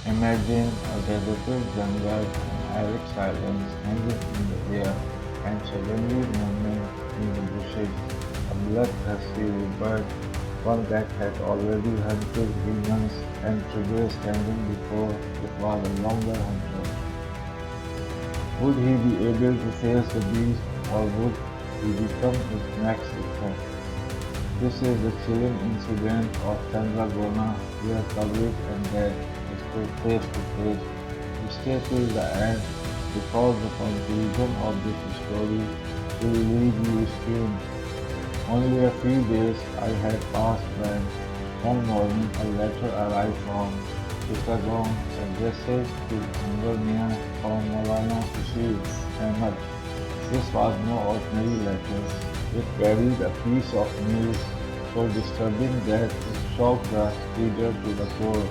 Imagine a deserted jungle, an arid silence hanging in the air, and suddenly movement in the bushes, a bloodthirsty leopard, one that had already hunted humans and today standing before it was a longer hunter. Would he be able to face the beast, or would he become its next victim? This is the chilling incident of Chandragona, where courage and death stood face to face. Stay till the end, because the conclusion of this story will leave you stunned. Only a few days I had passed when, one morning, a letter arrived from Chittagong addressed to Uncle Mian from Maulana Khushir, Ahmad. This was no ordinary letter. It carried a piece of news so disturbing that it shocked the reader to the core.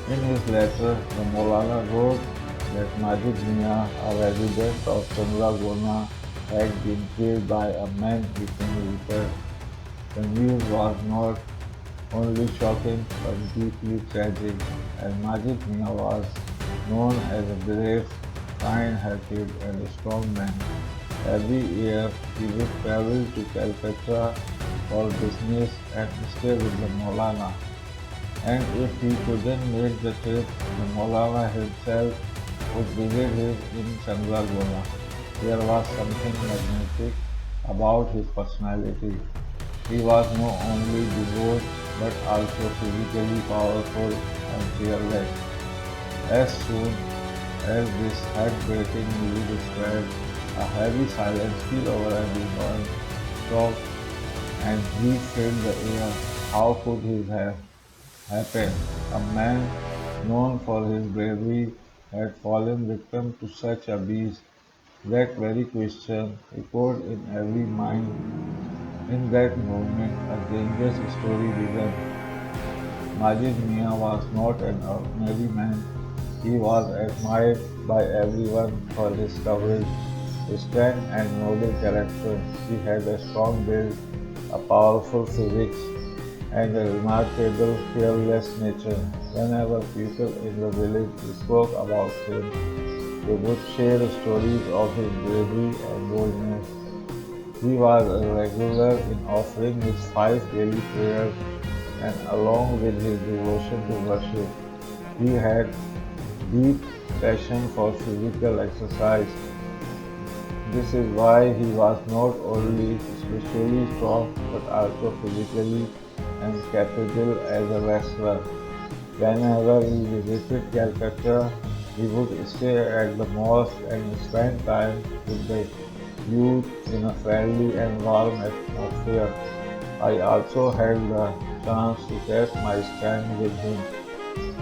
In his letter, the Maulana wrote that Majid, a resident of Chandragona, had been killed by a man-eating leopard. The news was not only shocking but deeply tragic, and Majid was known as a brave, kind-hearted, and strong man. Every year he would travel to Calcutta for business and stay with the Maulana. And if he couldn't make the trip, the Maulana himself would visit him in Chandragona. There was something magnetic about his personality. He was not only devout but also physically powerful and fearless. As soon as this heartbreaking news spread, a heavy silence fell over everyone. Shock and grief filled the air. How could this have happened? A man known for his bravery had fallen victim to such a beast. That very question echoed in every mind. In that moment, a dangerous story began. Majid Mian was not an ordinary man. He was admired by everyone for his courage, strength, and noble character. He had a strong build, a powerful physique, and a remarkable fearless nature. Whenever people in the village spoke about him, they would share stories of his bravery and boldness. He was a regular in offering his 5 daily prayers, and along with his devotion to worship, he had deep passion for physical exercise. This is why he was not only spiritually strong but also physically and capable as a wrestler. Whenever he visited Calcutta, he would stay at the mosque and spend time with the youth in a friendly and warm atmosphere. I also had the chance to test my strength with him,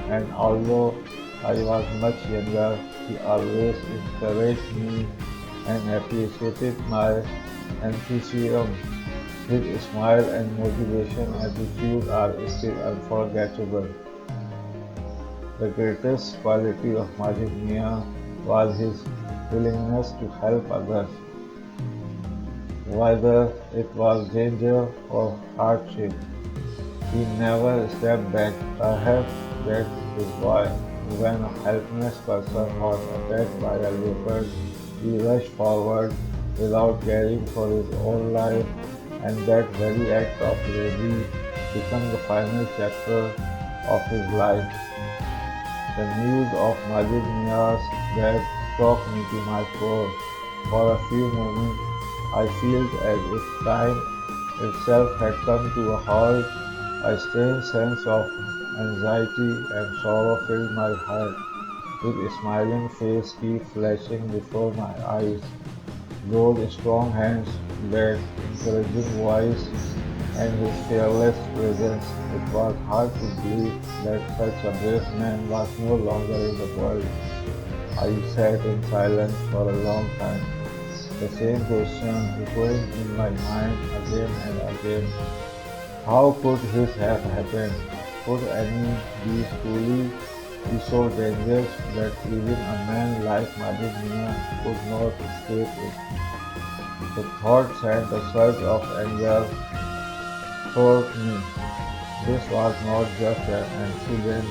and although I was much younger, he always encouraged me and appreciated my enthusiasm. His smile and motivation attitude are still unforgettable. The greatest quality of Majid Mian was his willingness to help others, whether it was danger or hardship. He never stepped back. Perhaps that is why, when a helpless person was attacked by a leopard, he rushed forward without caring for his own life, and that very act of bravery became the final chapter of his life. The news of Majid Mia's death shook me to my core. For a few moments, I felt as if time itself had come to a halt. A strange sense of anxiety and sorrow filled my heart. His smiling face kept flashing before my eyes. Those strong hands, that encouraging voice, and his fearless presence. It was hard to believe that such a brave man was no longer in the world. I sat in silence for a long time, the same question echoing in my mind again and again. How could this have happened? Could any be truly be so dangerous that even a man like Majid Mian could not escape it? The thought sent a surge of anger through me. This was not just an incident,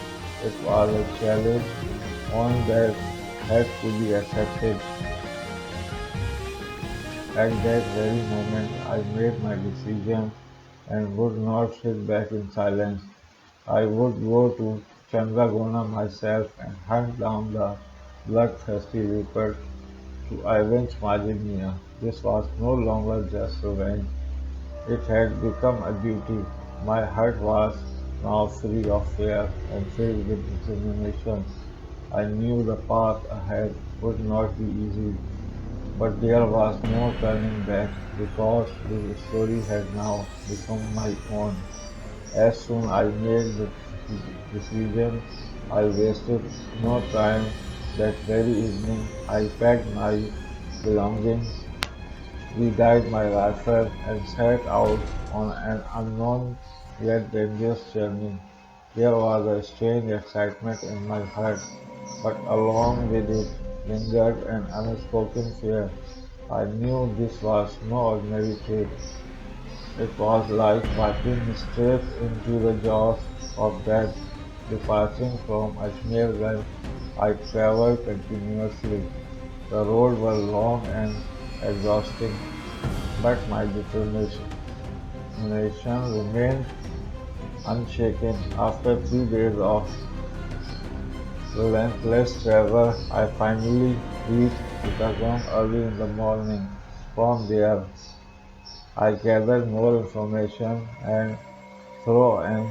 It was a challenge, one that had to be accepted. At that very moment, I made my decision and would not sit back in silence. I would go to Chandragona myself and hunt down the bloodthirsty Leopard to avenge Majid Mian. This was no longer just revenge, it had become a duty. My heart was now free of fear and filled with determination. I knew the path ahead would not be easy, but there was no turning back because this story had now become my own. As soon I made the decision, I wasted no time. That very evening, I packed my belongings, re-dyed my rifle, and set out on an unknown yet dangerous journey. There was a strange excitement in my heart, but along with it lingered an unspoken fear. I knew this was no ordinary trip. It was like walking straight into the jaws of death. Departing from Ajmer where I traveled continuously. The road was long and exhausting, but my determination remained unshaken. After 3 days of relentless travel, I finally reached Chittagong early in the morning. From there, I gathered more information and through an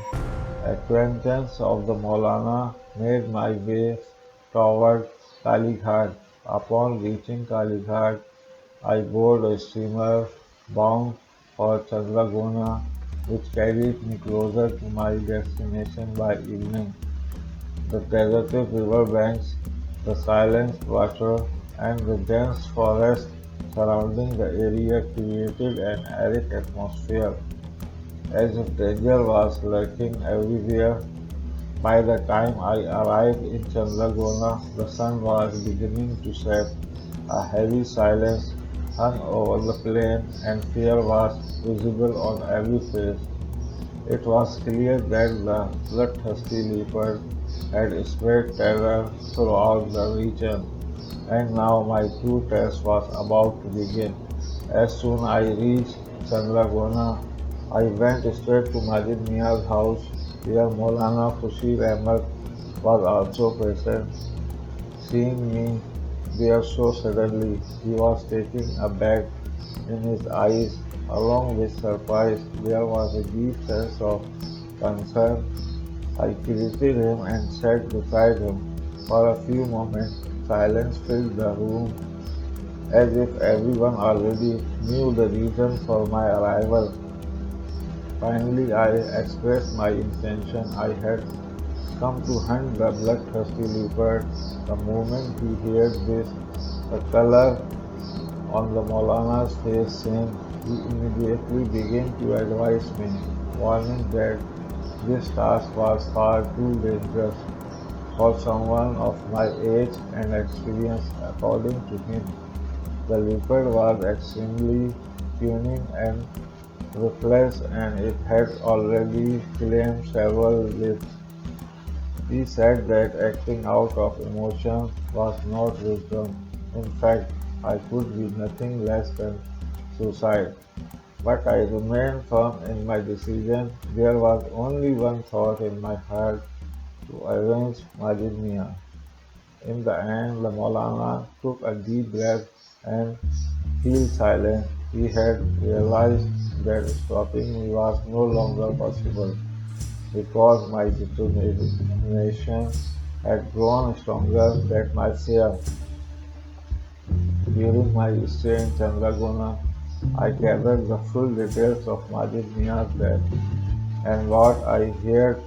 acquaintance of the Maulana, made my way toward Kalighat. Upon reaching Kalighat, I boarded a steamer bound for Chandragona, which carried me closer to my destination by evening. The deserted riverbanks, the silent water, and the dense forest surrounding the area created an arid atmosphere, as if danger was lurking everywhere. By the time I arrived in Chandragona, the sun was beginning to set. A heavy silence hung over the plain, and fear was visible on every face. It was clear that the bloodthirsty leopard had spread terror throughout the region, and now my true test was about to begin. As soon as I reached Chandragona, I went straight to Majid Mia's house, where Maulana Khushir Ahmad was also present. Seeing me there so suddenly, he was taken aback in his eyes. Along with surprise, there was a deep sense of concern. I greeted him and sat beside him. For a few moments, silence filled the room, as if everyone already knew the reason for my arrival. Finally, I expressed my intention. I had come to hunt the bloodthirsty leopard. The moment he heard this, the color on the Maulana's face changed. He immediately began to advise me, warning that this task was far too dangerous for someone of my age and experience. According to him, the leopard was extremely cunning and ruthless, and it had already claimed several lives. He said that acting out of emotion was not wisdom. In fact, I could be nothing less than suicide. But I remained firm in my decision. There was only one thought in my heart: to avenge Majid Mian. In the end, the Maulana took a deep breath and fell silent. He had realized that stopping me was no longer possible, because my determination had grown stronger than my fear. During my stay in Chandragona, I gathered the full details of Majid Mia's death, and what I heard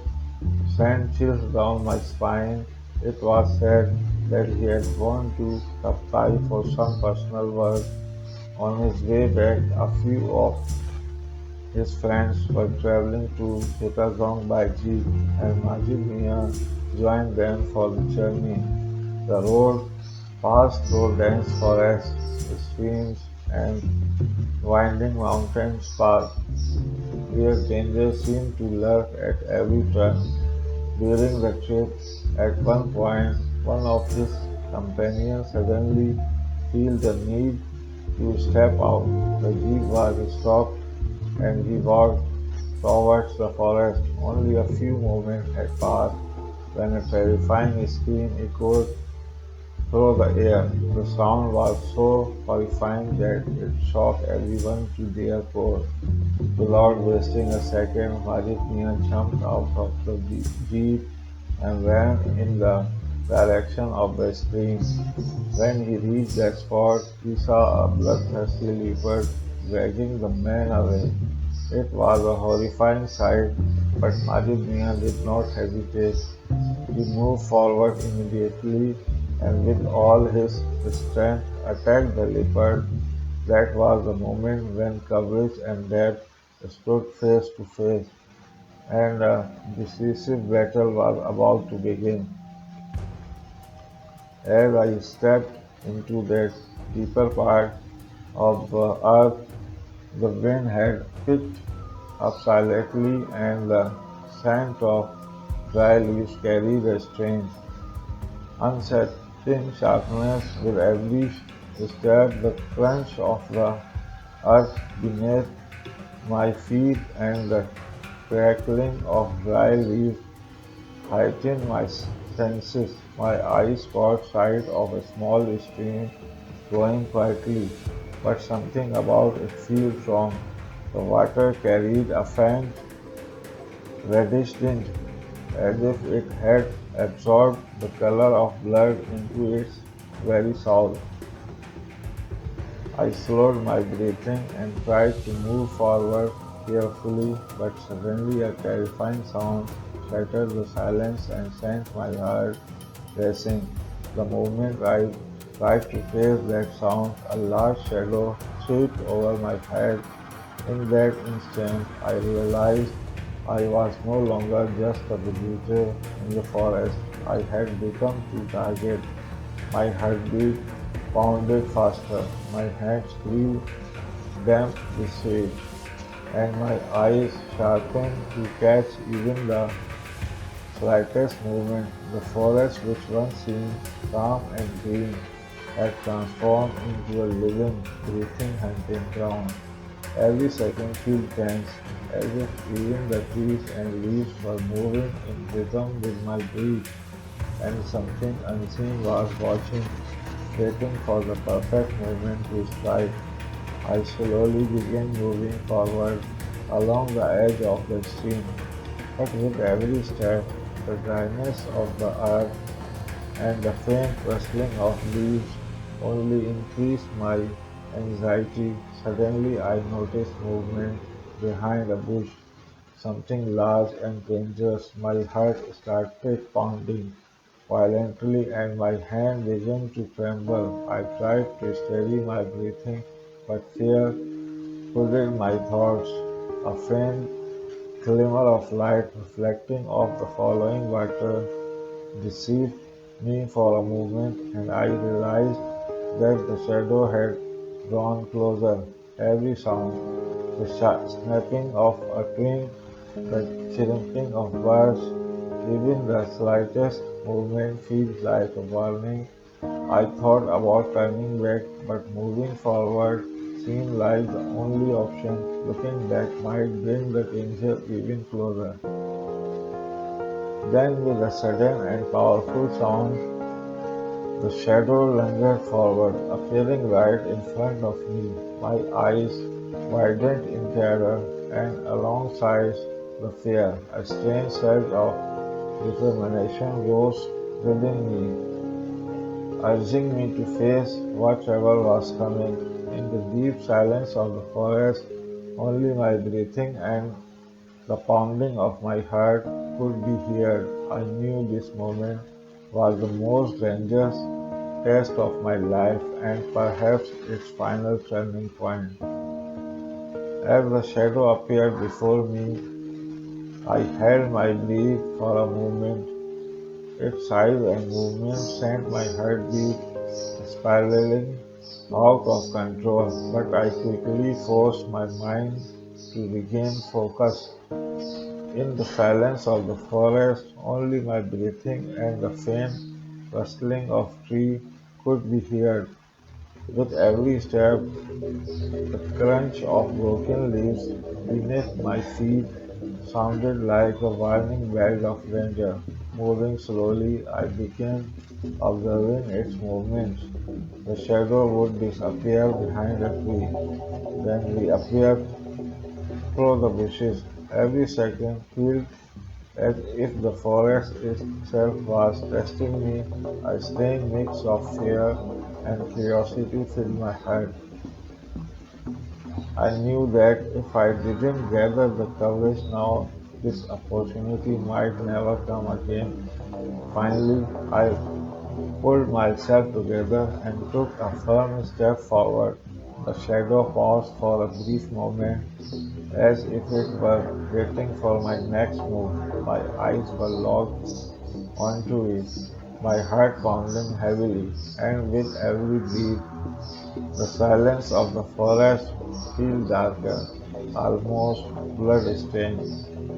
sent chills down my spine. It was said that he had gone to Kaptai for some personal work. On his way back, a few of his friends were traveling to Chittagong by jeep, and Majid Mian joined them for the journey. The road passed through dense forests, streams, and winding mountain paths, where danger seemed to lurk at every turn. During the trip, at one point, one of his companions suddenly felt the need to step out. The jeep was stopped and we walked towards the forest. Only a few moments had passed when a terrifying scream echoed through the air. The sound was so horrifying that it shocked everyone to their core. Without wasting a second, Mian jumped out of the jeep and ran in the direction of the scream. When he reached that spot, he saw a bloodthirsty leopard dragging the man away. It was a horrifying sight, but Mian did not hesitate. He moved forward immediately and with all his strength attacked the leopard. That was the moment when courage and death stood face to face, and a decisive battle was about to begin. As I stepped into that deeper part of the earth, the wind had picked up silently, and the scent of dry leaves carried a strange, unsettling sharpness with every step. The crunch of the earth beneath my feet and the crackling of dry leaves heightened my senses. My eyes caught sight of a small stream flowing quietly, but something about it felt wrong. The water carried a faint, reddish tint, as if it had absorbed the color of blood into its very soul. I slowed my breathing and tried to move forward carefully, but suddenly a terrifying sound shattered the silence and sent my heart racing. The moment I tried to face that sound, a large shadow swept over my head. In that instant, I realized I was no longer just a visitor in the forest. I had become the target. My heartbeat pounded faster, my hands grew damp with sweat, and my eyes sharpened to catch even the slightest movement. The forest, which once seemed calm and green, had transformed into a living, breathing hunting ground. Every second felt tense, as if even the trees and leaves were moving in rhythm with my breath, and something unseen was watching, waiting for the perfect moment to strike. I slowly began moving forward along the edge of the stream, but with every step, the dryness of the earth and the faint rustling of leaves only increased my anxiety. Suddenly, I noticed movement behind a bush, something large and dangerous. My heart started pounding violently and my hand began to tremble. I tried to steady my breathing, but fear flooded my thoughts. A faint glimmer of light reflecting off the falling water deceived me for a moment, and I realized that the shadow had drawn closer. Every sound, the snapping of a twig, the chirping of birds, even the slightest movement feels like a warning. I thought about turning back, but moving forward seemed like the only option. Looking back might bring the danger even closer. Then, with a sudden and powerful sound, the shadow lunged forward, appearing right in front of me. My eyes widened in terror, and alongside the fear, a strange surge of determination rose within me, urging me to face whatever was coming. In the deep silence of the forest, only my breathing and the pounding of my heart could be heard. I knew this moment was the most dangerous test of my life and perhaps its final turning point. As the shadow appeared before me, I held my breath for a moment. Its size and movement sent my heartbeat spiraling out of control, but I quickly forced my mind to regain focus. In the silence of the forest, only my breathing and the faint rustling of trees could be heard. With every step, the crunch of broken leaves beneath my feet sounded like a warning bell of danger. Moving slowly, I began observing its movements. The shadow would disappear behind a tree, then reappear through the bushes. Every second felt as if the forest itself was testing me. A strange mix of fear and curiosity filled my heart. I knew that if I didn't gather the courage now, this opportunity might never come again. Finally, I pulled myself together and took a firm step forward. The shadow paused for a brief moment, as if it were waiting for my next move. My eyes were locked onto it, my heart pounding heavily, and with every breath, the silence of the forest felt darker, almost blood-stained.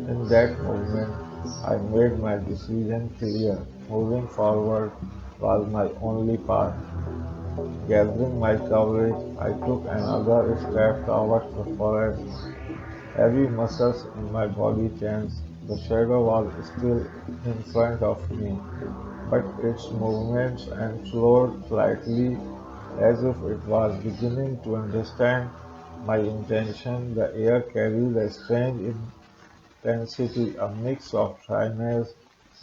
In that moment, I made my decision clear. Moving forward was my only path. Gathering my courage, I took another step towards the forest. Every muscle in my body tensed. The shadow was still in front of me, but its movements and slowed slightly as if it was beginning to understand my intention. The air carried a strange intensity, a mix of dryness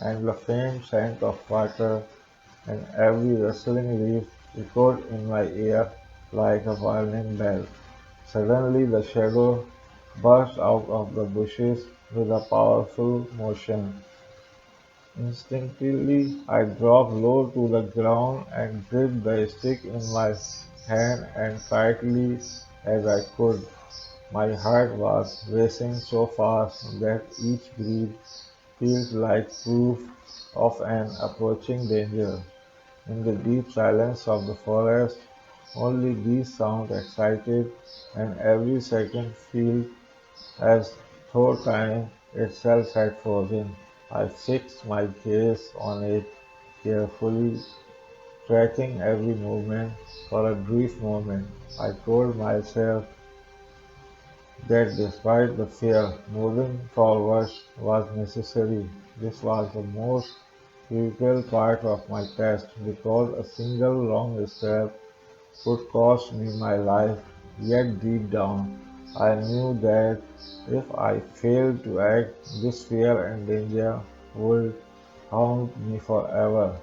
and the faint scent of water, and every rustling leaf echoed in my ear like a warning bell. Suddenly the shadow burst out of the bushes with a powerful motion. Instinctively, I dropped low to the ground and gripped the stick in my hand as tightly as I could. My heart was racing so fast that each breath felt like proof of an approaching danger. In the deep silence of the forest, only these sounds excited, and every second felt as though time itself had frozen. I fixed my gaze on it carefully, tracking every movement. For a brief moment, I told myself that despite the fear, moving forward was necessary. This was the most critical part of my test because a single wrong step could cost me my life. Yet deep down, I knew that if I failed to act, this fear and danger would haunt me forever.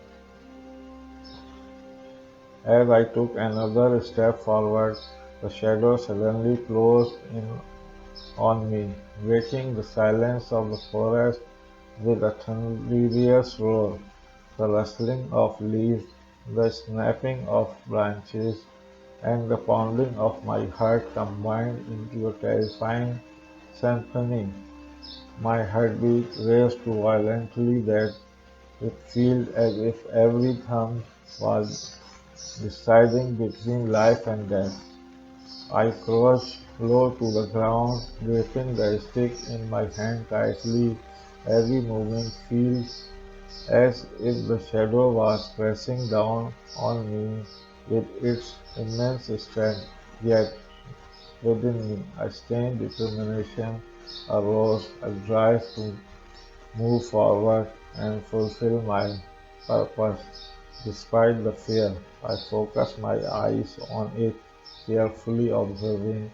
As I took another step forward, the shadow suddenly closed in on me, breaking the silence of the forest with a thunderous roar. The rustling of leaves, the snapping of branches, and the pounding of my heart combined into a terrifying symphony. My heartbeat raced so violently that it felt as if every thumb was deciding between life and death. I crouched low to the ground, gripping the stick in my hand tightly. Every movement felt as if the shadow was pressing down on me with its immense strength. Yet within me, a strange determination arose, a drive to move forward and fulfill my purpose. Despite the fear, I focused my eyes on it, carefully observing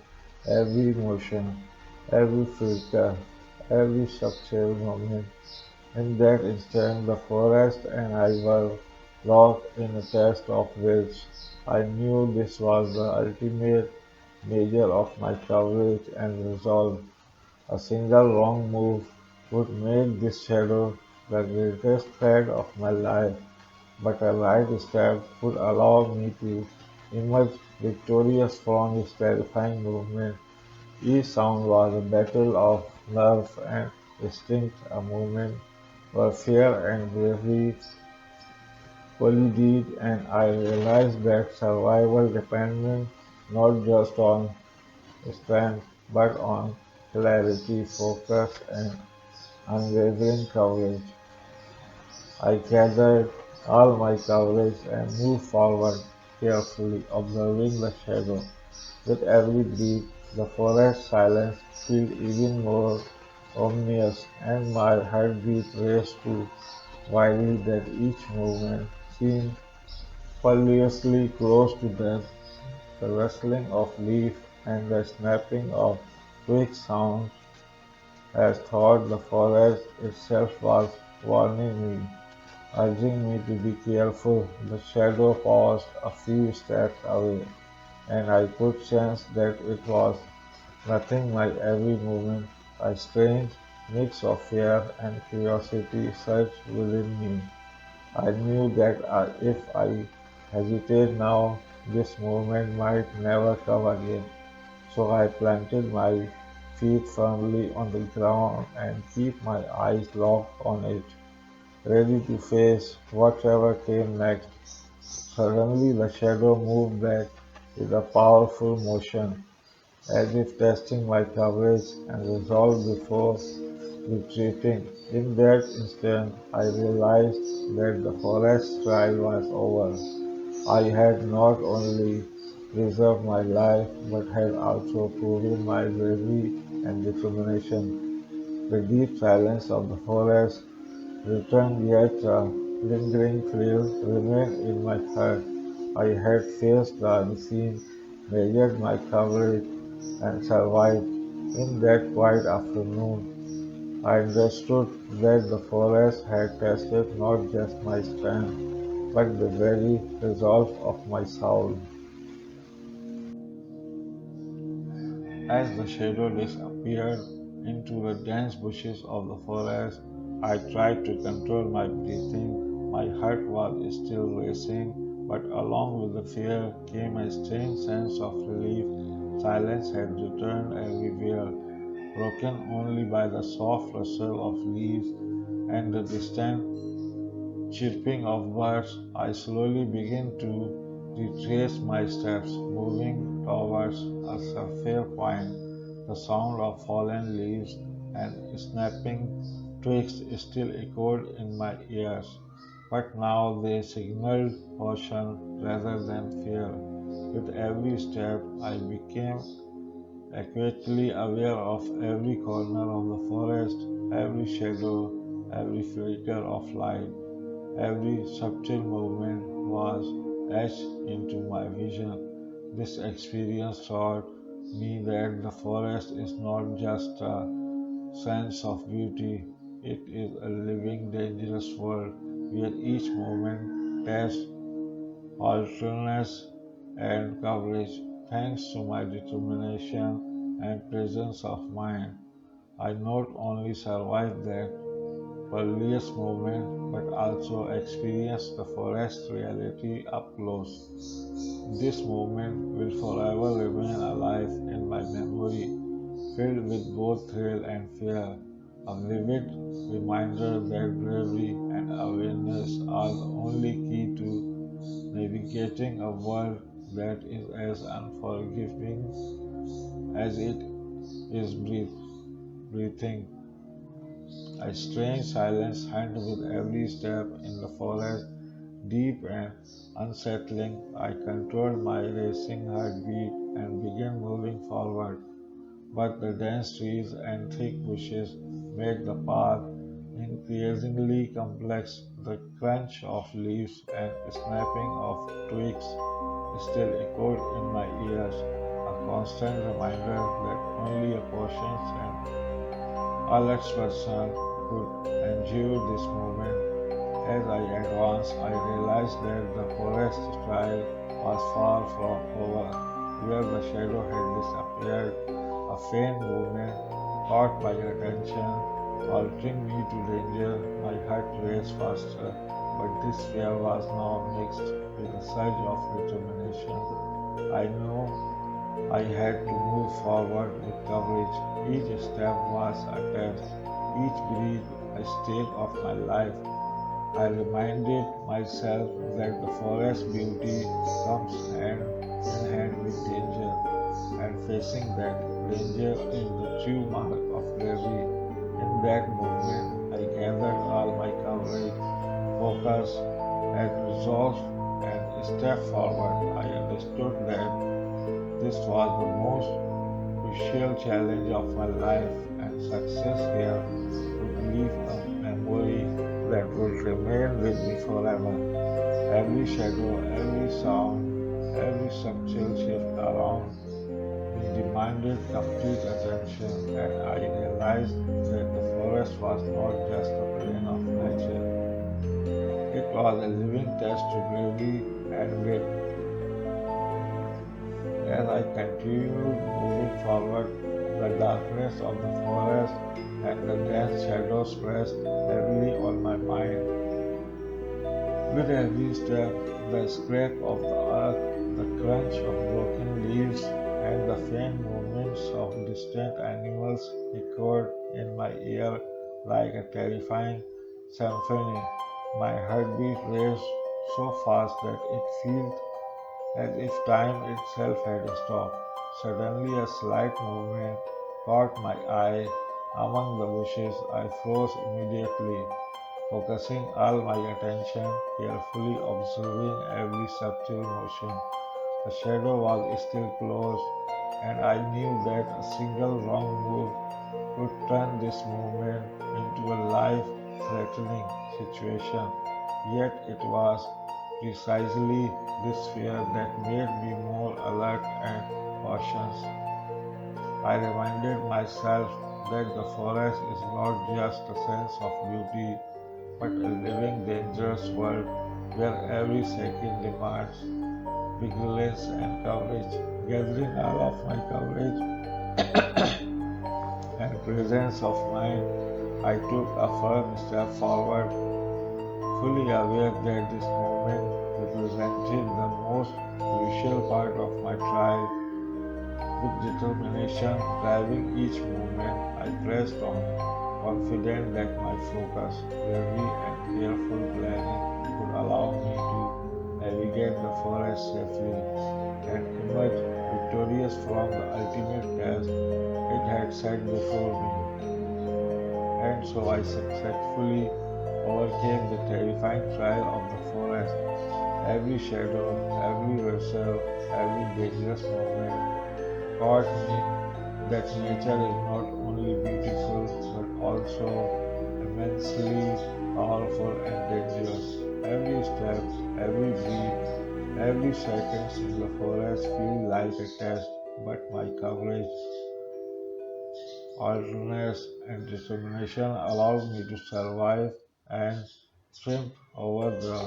every motion, every flicker, every subtle movement. In that instant, the forest and I were locked in a test of wills. I knew this was the ultimate measure of my courage and resolve. A single wrong move would make this shadow the greatest threat of my life, but a right step would allow me to emerge victorious from this terrifying movement. Each sound was a battle of nerve and instinct, a moment where fear and bravery collided, and I realized that survival depended not just on strength but on clarity, focus, and unwavering courage. I gathered all my courage and moved forward, carefully observing the shadow. With every breath, the forest silence felt even more ominous, and my heartbeat raced too wildly that each movement seemed perilously close to death. The rustling of leaf and the snapping of twig sounds as thought the forest itself was warning me, urging me to be careful. The shadow paused a few steps away, and I could sense that it was nothing my every movement. A strange mix of fear and curiosity surged within me. I knew that if I hesitate now, this moment might never come again. So I planted my feet firmly on the ground and keep my eyes locked on it, ready to face whatever came next. Suddenly the shadow moved back with a powerful motion, as if testing my courage and resolve before retreating. In that instant, I realized that the forest trial was over. I had not only preserved my life, but had also proven my bravery and determination. The deep silence of the forest returned, yet a lingering thrill remained in my heart. I had faced the unseen, measured my courage, and survived. In that quiet afternoon, I understood that the forest had tested not just my strength, but the very resolve of my soul. As the shadow disappeared into the dense bushes of the forest, I tried to control my breathing. My heart was still racing, but along with the fear came a strange sense of relief. Silence had returned everywhere, broken only by the soft rustle of leaves and the distant chirping of birds. I slowly began to retrace my steps, moving towards a fair point. The sound of fallen leaves and snapping twigs still echoed in my ears, but now they signaled caution rather than fear. With every step, I became acutely aware of every corner of the forest, every shadow, every flicker of light. Every subtle movement was etched into my vision. This experience taught me that the forest is not just a sense of beauty, it is a living, dangerous world where each moment tests alertness and courage. Thanks to my determination and presence of mind, I not only survived that perilous moment, but also experienced the forest reality up close. This moment will forever remain alive in my memory, filled with both thrill and fear, a vivid reminder that bravery and awareness are the only key to navigating a world that is as unforgiving as it is breathing. A strange silence hung with every step in the forest, deep and unsettling. I controlled my racing heartbeat and began moving forward, but the dense trees and thick bushes made the path increasingly complex. The crunch of leaves and snapping of twigs still echoed in my ears, a constant reminder that only a cautious and alert person could endure this moment. As I advanced, I realized that the forest trial was far from over. Where the shadow had disappeared, a faint movement caught my attention, altering me to danger. My heart raced faster, but this fear was now mixed with a surge of determination. I knew I had to move forward with courage. Each step was a test, each breath a stake of my life. I reminded myself that the forest beauty comes hand in hand with danger, and facing that danger is the true mark of bravery. In that moment, I gathered all my courage, focus, and resolve and stepped forward. I understood that this was the most crucial challenge of my life, and success here would leave a memory that would remain with me forever. Every shadow, every sound, every subtle shift around me demanded complete attention, and I realized that the forest was not just a plane of nature. It was a living test to bravery and will. As I continued moving forward, the darkness of the forest and the dense shadows pressed heavily on my mind. With every step, the scrape of the earth, the crunch of broken leaves, and the faint movements of distant animals echoed in my ear like a terrifying symphony. My heartbeat raced so fast that it felt as if time itself had stopped. Suddenly, a slight movement caught my eye among the bushes. I froze immediately, focusing all my attention, carefully observing every subtle motion. The shadow was still close, and I knew that a single wrong move could turn this movement into a life threatening situation. Yet it was precisely this fear that made me more alert and cautious. I reminded myself that the forest is not just a sense of beauty, but a living, dangerous world where every second demands vigilance and courage. Gathering all of my courage and presence of mind, I took a firm step forward, fully aware that this moment represented the most crucial part of my trial. With determination driving each movement, I pressed on, confident that my focus, bravery, and careful planning would allow me to navigate the forest safely and emerge victorious from the ultimate test it had set before me. And so I successfully overcame the terrifying trial of the forest. Every shadow, every rustle, every dangerous moment taught me that nature is not only beautiful but also immensely powerful and dangerous. Every step, every breath, every second in the forest feel like a test, but my courage, alertness, and determination allowed me to survive and triumph over the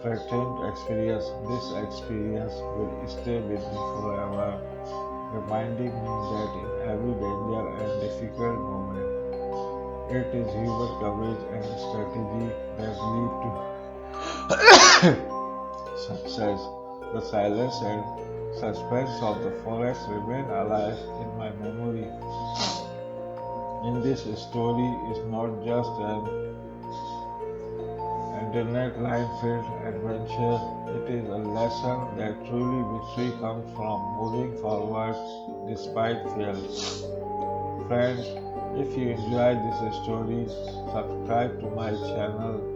threatened experience. This experience will stay with me forever, reminding me that in every danger and difficult moment, it is human courage and strategy that lead to success. The silence and suspense of the forest remain alive in my memory. In this story is not just an internet line-filled adventure, it is a lesson that truly victory comes from moving forward despite fear. Friends, if you enjoyed this story, subscribe to my channel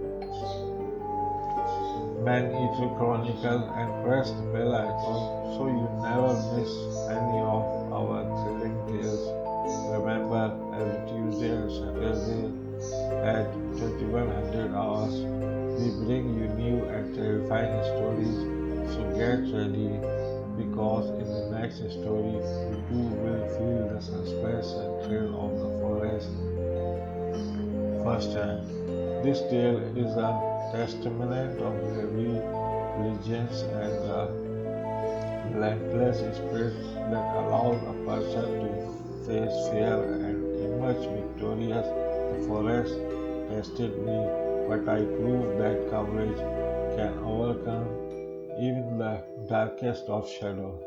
ManEater Chronicle and press the bell icon so you never miss any of our thrilling tales. Remember, every Tuesday and Saturday at 2100 hours, we bring you new and terrifying stories. So get ready because in the next story, you too will feel the suspense and thrill of the forest firsthand. This tale is a testament of bravery, diligence, and the relentless spirit that allows a person to face fear and emerge victorious. The forest tested me, but I proved that courage can overcome even the darkest of shadows.